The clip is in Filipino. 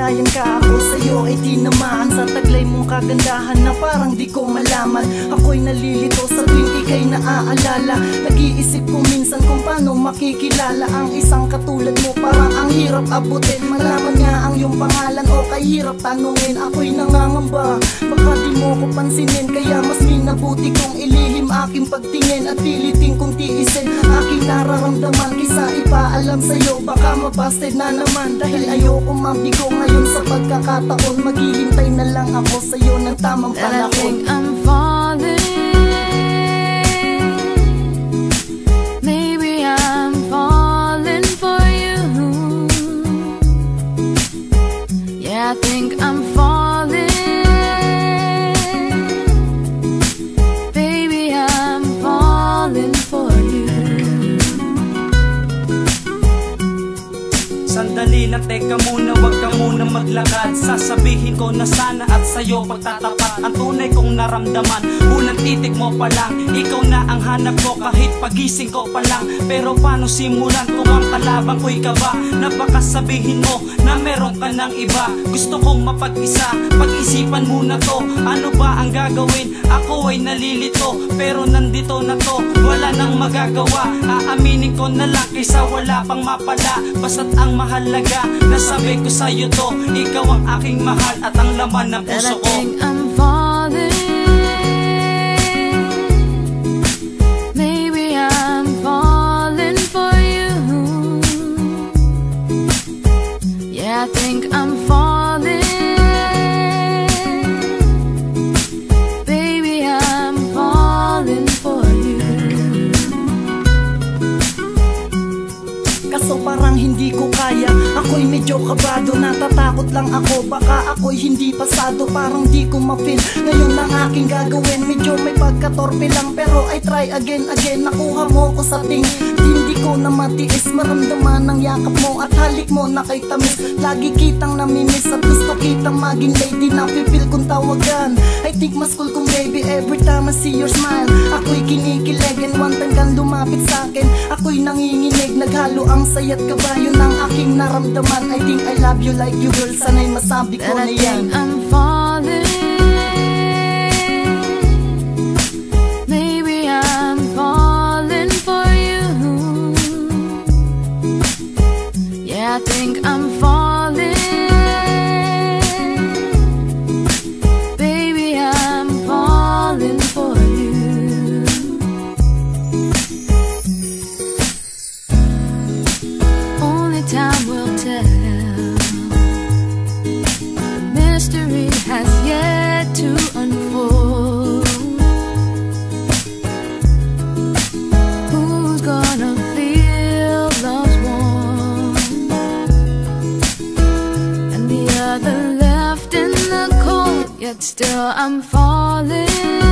namatayan ka, ako sa'yo ay tinamaan. Sa taglay mong kagandahan na parang di ko malaman. Ako'y nalilito sa tuwing ika'y naaalala. Nag-iisip ko minsan kung paano makikilala ang isang katulad mo. Parang ang hirap abutin, malaman nga ang iyong pangalan o kahirap tanungin. Ako'y nangangamba, baka di mo ko pansinin, kaya mas minabuti kong ilihim aking pagtingin at pilitin kong tiisin aking nararamdaman kaysa ipaalam sa'yo. Baka mabasted na naman dahil ayoko mabigo ngayon sa pagkakataon. Maghihintay na lang ako sa'yo ng tamang panahon. And I think I'm falling. Maybe I'm falling for you. Yeah, I think I'm falling. Baby, I'm falling for you. Sandali na, teka muna, wag ka muna maglakad. Sasabihin ko na sana at sa'yo pagtatapat ang tunay kong naramdaman. Unang titik mo pa lang, ikaw na ang hanap ko kahit pagising ko pa lang. Pero paano simulan kung ang kalaban ko'y kaba? Na baka sabihin mo na meron ka ng iba. Gusto kong mapag-isa, pag-isipan muna to. Ano ba ang gagawin? Ako ay nalilito, pero nandito na to, wala nang magagawa. Aaminin ko na lang kaysa wala pang mapala. Basta't ang mahalaga, nasabi ko sa'yo to, ikaw ang aking mahal at ang laman ng puso ko. And I think I'm falling. Maybe I'm falling for you. Yeah, I think I'm falling. Baby, I'm falling for you. Kaso parang hindi ko kaya, ako'y medyo kabado. Natatakot lang ako, baka ako'y hindi pasado. Parang di ko ma-feel ngayon ang aking gagawin. Medyo may pagkatorpe lang pero I try again. Nakuha mo ko sa tingin, hindi ko na matiis. Maramdaman ang yakap mo at halik mo na kay tamis. Lagi kitang namimiss at gusto kitang maging lady. Napipil kong tawagan, I think mas cool kong baby every time I see your smile. Ako'y kinikilig and one time kang lumapit sa'kin. Ako'y nanginginig, naghalo ang saya't kabayo ng aking naramdaman. I think I love you like you girl, sana'y masabi ko na yan. And I think I'm falling. Maybe I'm falling for you. Yeah, I think I'm falling. Baby, I'm falling for you. Only time will tell. The mystery has yet to unfold. Who's gonna feel love's warmth, and the other left in the cold? Yet still I'm falling.